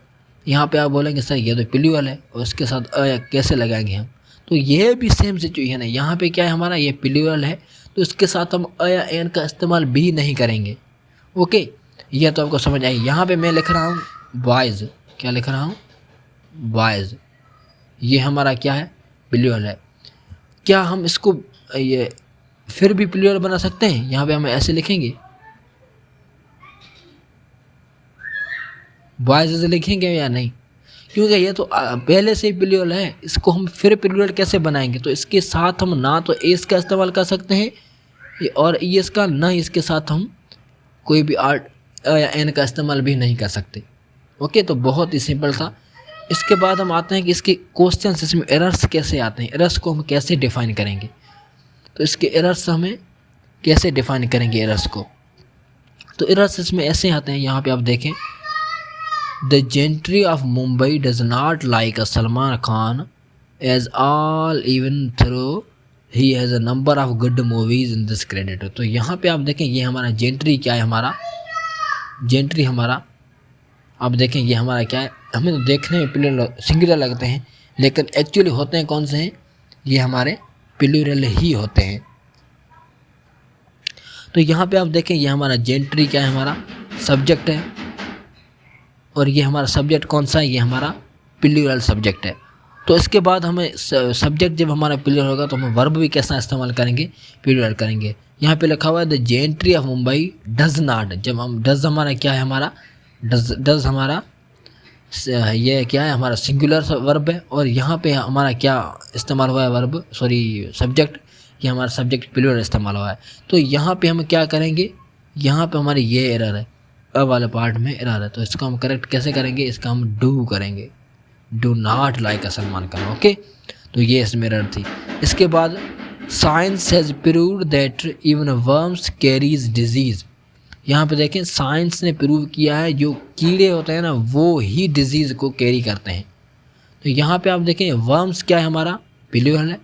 यहाँ पे आप बोलेंगे सर ये तो प्लूरल है और इसके साथ अ कैसे लगाएंगे हम। तो ये भी सेम सिचुएशन है, यहाँ पे क्या है हमारा ये प्लूरल है तो इसके साथ हम अ या एन का इस्तेमाल भी नहीं करेंगे। ओके, यह तो आपको समझ आई। यहाँ पे मैं लिख रहा हूँ बॉयज़, क्या लिख रहा हूँ, बॉयज़, ये हमारा क्या है, प्लूरल है। क्या हम इसको ये फिर भी प्लूरल बना सकते हैं, यहाँ पे हम ऐसे लिखेंगे बॉयज़ लिखेंगे या नहीं, क्योंकि ये तो पहले से ही प्लूरल है, इसको हम फिर प्लूरल कैसे बनाएंगे। तो इसके साथ हम ना तो एस का इस्तेमाल कर सकते हैं और ईएस का, ना इसके साथ हम कोई भी आर्ट या एन का इस्तेमाल भी नहीं कर सकते। ओके, तो बहुत ही सिंपल था। इसके बाद हम आते हैं कि इसके क्वेश्चन, इसमें एरर्स कैसे आते हैं, एरर्स को हम कैसे डिफाइन करेंगे। तो इसके एरर्स हमें कैसे डिफाइन करेंगे एरर्स को। तो एरर्स इसमें ऐसे आते हैं, यहाँ पे आप देखें, the gentry of Mumbai does not like a Salman Khan as all even though he has a number of good movies in this credit. तो यहाँ पे आप देखें ये हमारा जेंट्री क्या है, हमारा जेंट्री हमारा, आप देखें ये हमारा क्या है, हमें तो देखने में प्लूरल सिंगुलर लगते हैं लेकिन एक्चुअली होते हैं कौन से हैं, ये हमारे प्लूरल ही होते हैं। तो यहाँ पे आप देखें ये हमारा जेंट्री क्या है, हमारा सब्जेक्ट है, और ये हमारा सब्जेक्ट कौन सा है, ये हमारा प्लूरल सब्जेक्ट है। तो इसके बाद हमें सब्जेक्ट जब हमारा प्लूरल होगा तो हम वर्ब भी कैसा इस्तेमाल करेंगे, प्लूरल करेंगे। यहाँ पे लिखा हुआ है the gentry of Mumbai does not, जब हम डज हमारा क्या है, हमारा डज हमारा ये क्या है, हमारा सिंगुलर वर्ब है, और यहाँ पे हमारा क्या इस्तेमाल हुआ है, वर्ब सब्जेक्ट, ये हमारा सब्जेक्ट प्लूरल इस्तेमाल हुआ है। तो यहाँ पे हम क्या करेंगे, यहाँ पे हमारी ये एरर है, अब वाले पार्ट में एरर है, तो इसको हम करेक्ट कैसे करेंगे, इसका हम डू करेंगे, do not like a Salman Khan. Okay, तो ये इसमें एरर थी। इसके बाद science has proved that even worms carries disease. यहाँ पे देखें साइंस ने प्रूव किया है जो कीड़े होते हैं ना वो ही डिजीज़ को कैरी करते हैं। तो यहाँ पे आप देखें वर्म्स क्या है, हमारा प्लूरल है,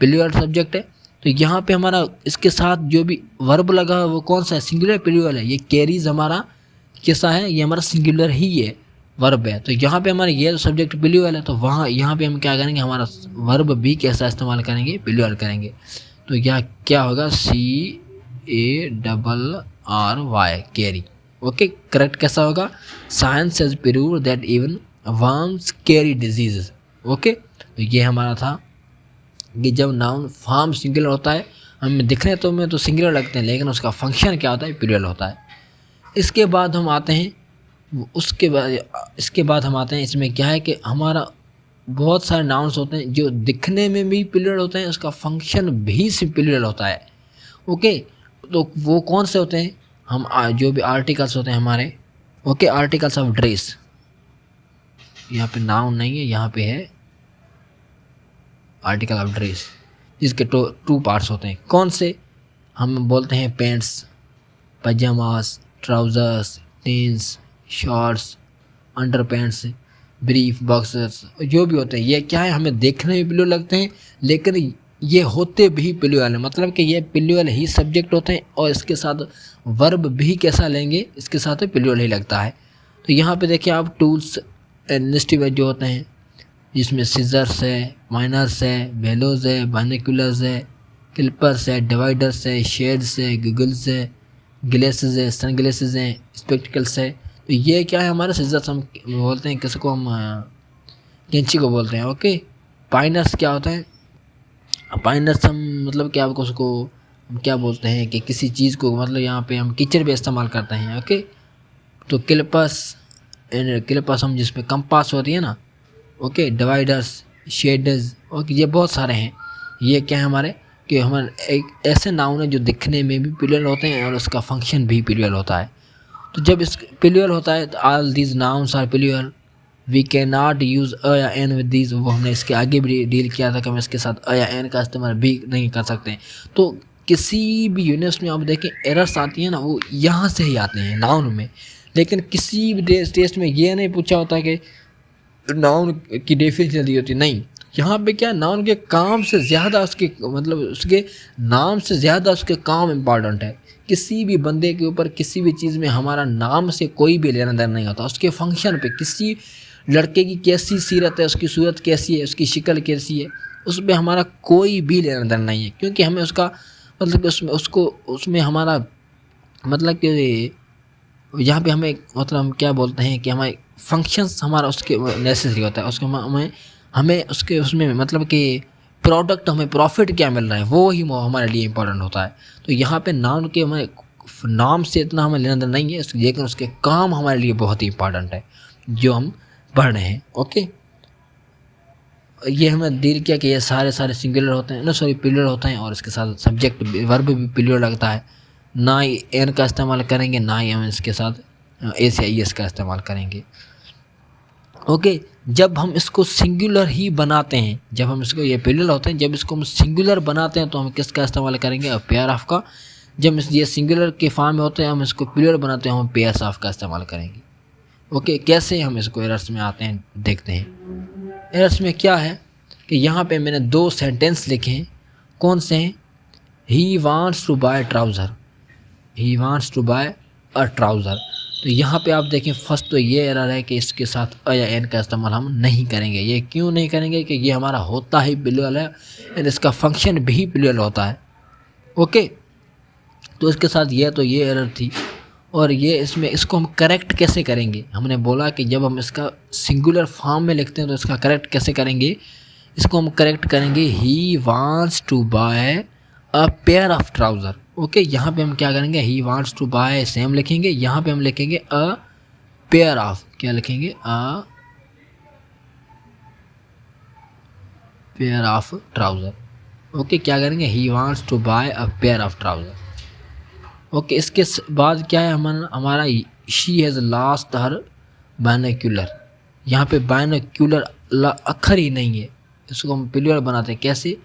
प्लूरल सब्जेक्ट है। तो यहाँ पे हमारा इसके साथ जो भी वर्ब लगा है वो कौन सा है, सिंगुलर प्लूरल है। ये कैरीज हमारा कैसा है, ये हमारा सिंगुलर ही है, वर्ब है। तो यहाँ पे हमारा ये सब्जेक्ट प्लूरल है, तो वहाँ यहाँ पे हम क्या करेंगे, हमारा वर्ब भी कैसा इस्तेमाल करेंगे, प्लूरल करेंगे। तो यह क्या होगा, CARRY, कैरी। ओके, करेक्ट कैसा होगा, science has proved that even worms carry disease. Okay, तो ये हमारा था कि जब नाउन फॉर्म सिंगुलर होता है, हमें दिखने तो में तो सिंगुलर लगते हैं लेकिन उसका फंक्शन क्या होता है, प्लूरल होता है। इसके बाद हम आते हैं इसके बाद हम आते हैं इसमें क्या है कि हमारा बहुत सारे नाउन्स होते हैं जो दिखने में भी प्लूरल होते हैं, उसका फंक्शन भी प्लूरल होता है। ओके, तो वो कौन से होते हैं, हम जो भी आर्टिकल्स होते हैं हमारे, ओके, आर्टिकल्स ऑफ ड्रेस, यहाँ पे नाउन नहीं है, यहाँ पे है आर्टिकल ऑफ ड्रेस, जिसके टू पार्ट्स होते हैं। कौन से, हम बोलते हैं pants, pajamas, trousers, jeans, shorts, under pants, brief, boxers, जो भी होते हैं ये क्या है, हमें देखने में प्लूरल लगते हैं लेकिन ये होते भी प्लूरल है, मतलब कि ये प्लूरल ही सब्जेक्ट होते हैं और इसके साथ वर्ब भी कैसा लेंगे, इसके साथ प्लूरल ही लगता है। तो यहाँ पे देखिए आप टूल्स इंडस्ट्री जो होते हैं जिसमें सीजर्स है, माइनर्स है, बेलोज है, बाइनोकुलर्स है, क्लिपर्स है, डिवाइडर्स है, शेड्स है, गूगल्स है, ग्लेसेस है, सन ग्लेसेस हैं, स्पेक्टिकल्स है। तो ये क्या है, हमारे सीजर्स हम बोलते हैं, किसको हम कैंची को बोलते हैं। ओके, पाइनर्स क्या होता है, पाइनर्स हम मतलब क्या आपको उसको हम क्या बोलते हैं कि किसी चीज़ को मतलब यहाँ पे हम किचन पे इस्तेमाल करते हैं। ओके, तो क्लिपर्स हम जिसमें कंपास होती है ना, ओके, डिवाइडर्स, शेडर्स, ओके, ये बहुत सारे हैं। ये क्या है हमारे कि हमारे एक ऐसे नाउन है जो दिखने में भी प्लूरल होते हैं और उसका फंक्शन भी प्लूरल होता है। तो जब इस प्लूरल होता है तो all these nouns are plural, we can not use a या एन विद दीज। वो हमने इसके आगे भी डील किया था कि हम इसके साथ अ या एन का इस्तेमाल भी नहीं कर सकते। तो किसी भी यूनिवर्स में आप देखें एरर्स आती हैं ना, वो यहाँ से ही आते हैं नाउन में, लेकिन किसी भी टेस्ट में ये नहीं पूछा होता कि नाउन की डेफिनेशन दी होती, नहीं। यहाँ पे क्या, नाउन के काम से ज़्यादा उसके मतलब उसके नाम से ज़्यादा उसके काम इम्पॉर्टेंट है। किसी भी बंदे के ऊपर किसी भी चीज़ में हमारा नाम से कोई भी लेना देना नहीं होता, उसके फंक्शन पे, किसी लड़के की कैसी सीरत है, उसकी सूरत कैसी है, उसकी शक्ल कैसी है, उस पर हमारा कोई भी लेना देना नहीं है, क्योंकि हमें उसका मतलब उसमें हमारा मतलब कि यहाँ पे हमें मतलब हम क्या बोलते हैं कि हमारे फंक्शंस हमारा उसके नेसेसरी होता है, उसके हमें उसके उसमें मतलब कि प्रोडक्ट हमें प्रॉफिट क्या मिल रहा है वो ही हमारे लिए इम्पोर्टेंट होता है। तो यहाँ पे नाउन के हमें नाम से इतना हमें लेना देना नहीं है, लेकिन उसके काम हमारे लिए बहुत ही इंपॉर्टेंट है जो हम पढ़ रहे हैं। ओके, ये हमें डील किया कि ये सारे सिंगुलर होते हैं, प्लूरल होते हैं, और इसके साथ सब्जेक्ट वर्ब भी प्लूरल लगता है। ना ही एन का इस्तेमाल करेंगे, ना ही हम इसके साथ एस या ईएस का इस्तेमाल करेंगे। ओके, जब हम इसको सिंगुलर ही बनाते हैं, जब हम इसको, ये प्लूरल होते हैं, जब इसको हम सिंगुलर बनाते हैं तो हम किसका इस्तेमाल करेंगे? अ पेयर ऑफ का। जब ये सिंगुलर के फॉर्म में होते हैं, हम इसको प्लूरल बनाते हैं, हम पेयर्स ऑफ का इस्तेमाल करेंगे। ओके, कैसे हम इसको एरर्स में आते हैं देखते हैं। एरर्स में क्या है कि यहाँ पे मैंने 2 सेंटेंस लिखे हैं। कौन से हैं? He wants to buy trouser, he wants to buy a trouser. तो यहाँ पे आप देखें, फर्स्ट तो ये एरर है कि इसके साथ अ या एन का इस्तेमाल हम नहीं करेंगे। ये क्यों नहीं करेंगे? कि ये हमारा होता ही प्लूरल है एंड इसका फंक्शन भी प्लूरल होता है। ओके, तो इसके साथ ये एरर थी। और ये इसमें इसको हम करेक्ट कैसे करेंगे? हमने बोला कि जब हम इसका सिंगुलर फॉर्म में लिखते हैं तो इसका करेक्ट कैसे करेंगे? इसको हम करेक्ट करेंगे, he wants to buy a pair of trouser. Okay, यहाँ पे हम क्या करेंगे? He wants to buy same लिखेंगे, यहाँ पे हम लिखेंगे अ पेयर ऑफ, क्या लिखेंगे? A pair of trouser. Okay, क्या करेंगे? He wants to buy a pair of trouser. Okay, इसके बाद क्या है? हमारा she has lost her binocular. यहाँ पे बायनोक्यूलर अक्षर ही नहीं है, इसको हम प्लूरल बनाते हैं। कैसे?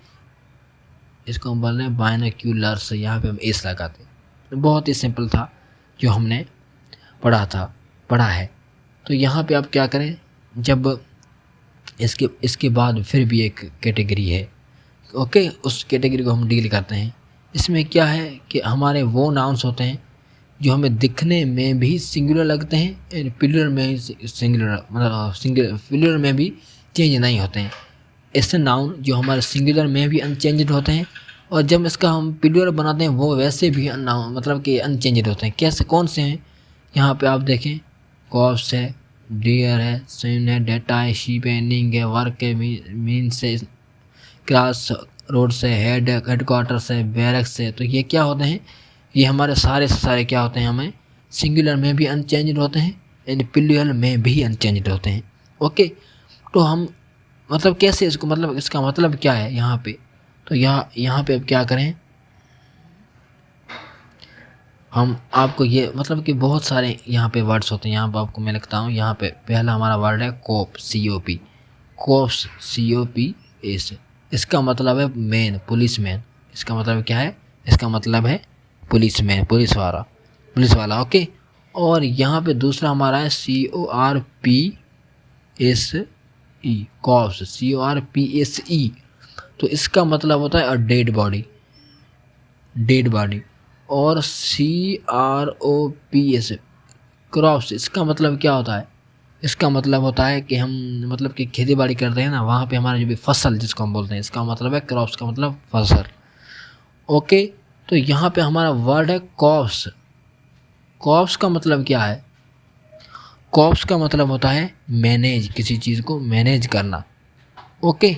इसको हम बोल रहे हैं बायनोक्यूलर से, यहाँ पे हम एस लगाते हैं। बहुत ही सिंपल था जो हमने पढ़ा है। तो यहाँ पे आप क्या करें, जब इसके बाद फिर भी एक कैटेगरी है। ओके, उस कैटेगरी को हम डील करते हैं। इसमें क्या है कि हमारे वो नाउन्स होते हैं जो हमें दिखने में भी सिंगुलर लगते हैं, प्लूरल में सिंगुलर, मतलब प्लूरल में भी चेंज नहीं होते हैं। ऐसे नाउन जो हमारे सिंगुलर में भी अनचेंज्ड होते हैं, और जब इसका हम प्लूरल बनाते हैं वो वैसे भी नाउन मतलब कि अनचेंज्ड होते हैं। कैसे, कौन से हैं? यहाँ पे आप देखें, कॉप्स है, डियर है, स्विम है, डेटा है, शीप है, निंग है, वर्क है, मीन्स है, क्रॉस रोड से, हेडक्वार्टर से, बैरक से। तो ये क्या होते हैं? ये हमारे सारे से सारे क्या होते हैं? हमें सिंगुलर में भी अनचेंज्ड होते हैं एंड प्लूरल में भी अनचेंज्ड होते हैं। ओके, तो हम मतलब कैसे इसको, मतलब इसका मतलब क्या है यहाँ पे? तो यहाँ पे अब क्या करें, हम आपको ये मतलब कि बहुत सारे यहाँ पे वर्ड्स होते हैं। यहाँ पे आपको मैं लिखता हूँ, यहाँ पे पहला हमारा वर्ड है कोप, COP, कोप्स, COPS। इसका मतलब है मैन, पुलिस मैन। इसका मतलब क्या है? इसका मतलब है पुलिस मैन, पुलिस वाला। ओके, और यहाँ पे दूसरा हमारा है CORPSE, कॉप्स, CORPSE। तो इसका मतलब होता है अ डेड बॉडी। और CROPS, क्रॉप्स, इसका मतलब क्या होता है? इसका मतलब होता है कि हम मतलब कि खेती बाड़ी करते हैं ना, वहाँ पे हमारा जो भी फसल जिसको हम बोलते हैं, इसका मतलब है क्रॉप्स का मतलब फसल। ओके, तो यहाँ पे हमारा वर्ड है कॉप्स। कॉप्स का मतलब क्या है? कॉप्स का मतलब होता है मैनेज, किसी चीज़ को मैनेज करना। ओके,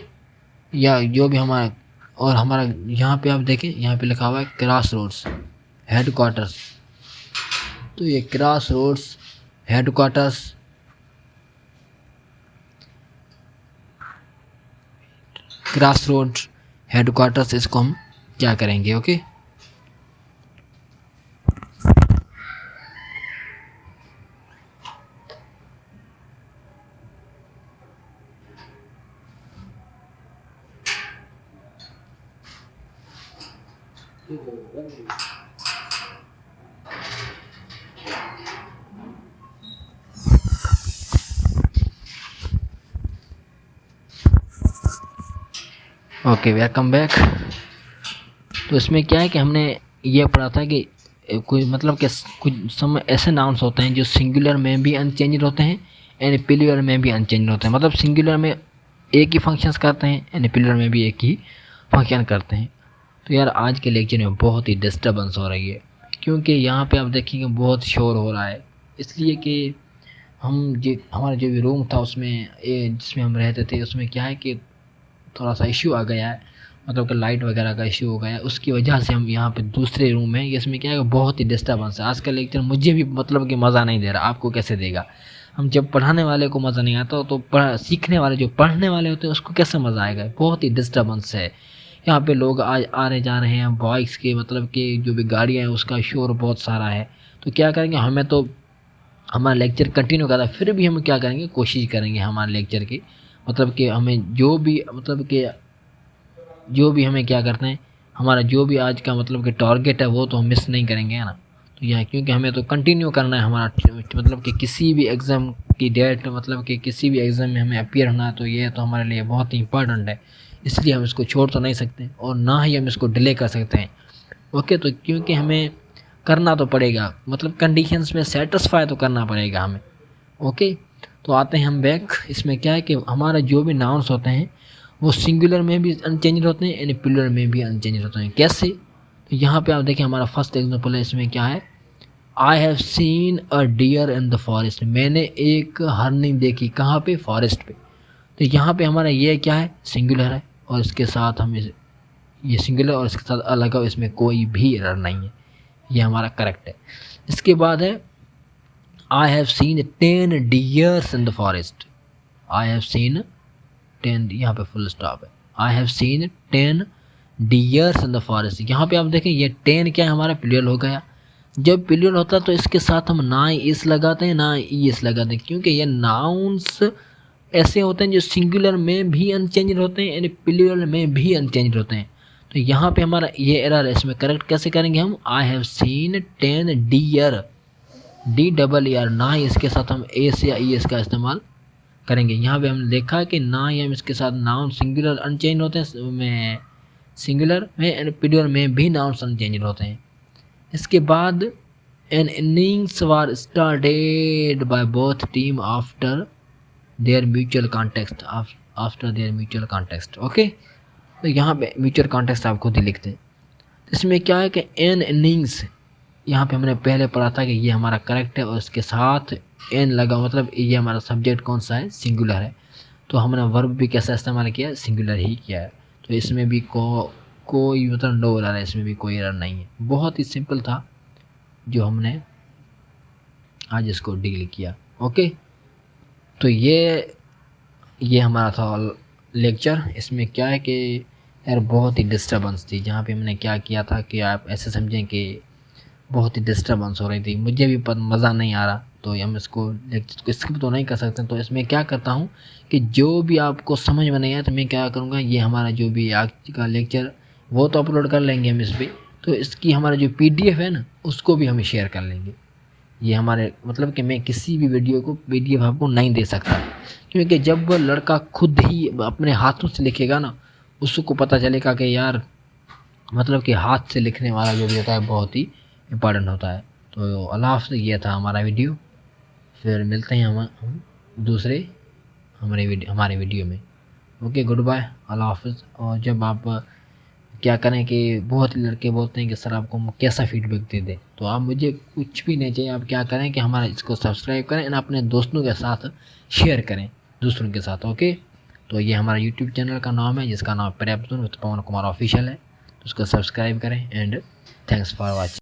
या जो भी हमारा, और हमारा यहाँ पे आप देखें, यहाँ पे लिखा हुआ है क्रॉस रोड्स हेडक्वार्टर्स। तो ये क्रॉस रोड्स हेडक्वार्टर्स, इसको हम क्या करेंगे? Okay, welcome back. तो इसमें क्या है कि हमने ये पढ़ा था कि कोई मतलब कि कुछ समय ऐसे नाउन्स होते हैं जो सिंगुलर में भी अनचेंज्ड होते हैं एंड प्लूरल में भी अनचेंज्ड होते हैं। मतलब सिंगुलर में एक ही फंक्शंस करते हैं एंड प्लूरल में भी एक ही फंक्शन करते हैं। तो यार आज के लेक्चर में बहुत ही डिस्टर्बेंस हो रही है, क्योंकि यहाँ पे आप देखेंगे बहुत शोर हो रहा है। इसलिए कि हमारा जो भी रूम था उसमें जिसमें हम रहते थे, उसमें क्या है कि थोड़ा सा इश्यू आ गया है, मतलब कि लाइट वगैरह का इश्यू हो गया है। उसकी वजह से हम यहाँ पे दूसरे रूम में, इसमें क्या है बहुत ही डिस्टर्बेंस है। आज का लेक्चर मुझे भी मतलब कि मज़ा नहीं दे रहा, आपको कैसे देगा? हम जब पढ़ाने वाले को मज़ा नहीं आता तो सीखने वाले जो पढ़ने वाले होते हैं उसको कैसे मज़ा आएगा। बहुत ही डिस्टर्बेंस है यहाँ पे, लोग आ रहे जा रहे हैं, बाइक्स के मतलब कि जो भी गाड़ियाँ हैं उसका शोर बहुत सारा है। तो क्या करेंगे, हमें तो हमारा लेक्चर कंटिन्यू करना है, फिर भी हम क्या करेंगे, कोशिश करेंगे हमारे लेक्चर की मतलब कि हमें जो भी मतलब कि जो भी हमें क्या करते हैं, हमारा जो भी आज का मतलब कि टारगेट है वो तो हम मिस नहीं करेंगे, है ना। तो यह क्योंकि हमें तो कंटिन्यू करना है हमारा मतलब कि किसी भी एग्ज़ाम की डेट मतलब कि किसी भी एग्ज़ाम में हमें अपीयर होना है, तो ये तो हमारे लिए बहुत ही इंपॉर्टेंट है। इसलिए हम इसको छोड़ तो नहीं सकते और ना ही हम इसको डिले कर सकते हैं। ओके, तो क्योंकि हमें करना तो पड़ेगा, मतलब कंडीशंस में सेटिस्फाई तो करना पड़ेगा हमें। ओके, तो आते हैं हम बैक। इसमें क्या है कि हमारा जो भी नाउन्स होते हैं वो सिंगुलर में भी अनचेंज्ड होते हैं एंड प्लूरल में भी अनचेंज्ड होते हैं। कैसे, तो यहाँ पे आप देखिए हमारा फर्स्ट एग्जांपल है, इसमें क्या है, I have seen a deer in the forest, मैंने एक हरनी देखी, कहाँ पे, फॉरेस्ट पे। तो यहाँ पे हमारा ये क्या है, सिंगुलर है और इसके साथ हम ये सिंगुलर और इसके साथ अलग है, इसमें कोई भी एरर नहीं है, ये हमारा करेक्ट है। इसके बाद है I have seen 10 dears in the forest, I have seen 10, यहाँ पे फुल स्टॉप है, I have seen 10 dears in the forest. यहाँ पे आप देखें ये 10 क्या है, हमारा प्लूरल हो गया। जब प्लूरल होता है तो इसके साथ हम ना इस लगाते हैं ना इस लगाते हैं, क्योंकि ये नाउन्स ऐसे होते हैं जो सिंगुलर में भी अनचेंज्ड होते हैं यानी प्लूरल में भी अनचेंज्ड होते हैं। तो यहाँ पे हमारा ये एरर है, इसमें करेक्ट कैसे करेंगे हम, I have seen 10 deer, DEER, ना ही इसके साथ हम एस या ES का इस्तेमाल करेंगे। यहाँ पे हमने देखा कि ना ही हम इसके साथ नाउन सिंगुलर अनचेंज होते हैं में, सिंगुलर में एंड प्लूरल में भी नाउन अनचेंज होते हैं। इसके बाद an innings war started by both team after their mutual context, after their mutual context. Okay, तो यहाँ पे म्यूचुअल कॉन्टेक्स्ट आप खुद ही लिखते हैं। इसमें क्या है कि एन इनिंग्स, यहाँ पे हमने पहले पढ़ा था कि ये हमारा करेक्ट है और इसके साथ एन लगा मतलब ये हमारा सब्जेक्ट कौन सा है, सिंगुलर है। तो हमने वर्ब भी कैसा इस्तेमाल किया है, सिंगुलर ही किया है। तो इसमें भी कोई मतलब नो एरर है, इसमें भी कोई एरर नहीं है। बहुत ही सिंपल था जो हमने आज इसको डील किया। ओके, तो ये हमारा था लेक्चर। इसमें क्या है कि यार बहुत ही डिस्टर्बेंस थी, जहाँ पे हमने क्या किया था कि आप ऐसे समझें कि बहुत ही डिस्टर्बेंस हो रही थी, मुझे भी मज़ा नहीं आ रहा, तो हम इसको लेक्चर को स्किप तो नहीं कर सकते। तो इसमें क्या करता हूँ कि जो भी आपको समझ में नहीं आया तो मैं क्या करूँगा, ये हमारा जो भी आज का लेक्चर वो तो अपलोड कर लेंगे हम इस पर, तो इसकी हमारा जो PDF है ना उसको भी हम शेयर कर लेंगे। ये हमारे मतलब कि मैं किसी भी वीडियो को PDF आपको नहीं दे सकता, क्योंकि जब वो लड़का खुद ही अपने हाथों से लिखेगा ना उसको पता चलेगा कि यार मतलब कि हाथ से लिखने वाला जो भी होता है बहुत ही इम्पॉर्टेंट होता है। तो अल्लाह हाफ़िज़, ये था हमारा वीडियो, फिर मिलते हैं हम दूसरे हमारे वीडियो में। ओके, गुड बाय, अल्लाह हाफ़िज़। और जब आप क्या करें कि बहुत लड़के बोलते हैं कि सर आपको हम कैसा फीडबैक दे दें, तो आप मुझे कुछ भी नहीं चाहिए, आप क्या करें कि हमारा इसको सब्सक्राइब करें और अपने दोस्तों के साथ शेयर करें दूसरों के साथ। ओके, तो ये हमारा यूट्यूब चैनल का नाम है जिसका नाम पर्याप्त विद पवन कुमार ऑफिशियल है, तो उसको सब्सक्राइब करें एंड थैंक्स फॉर वॉचिंग।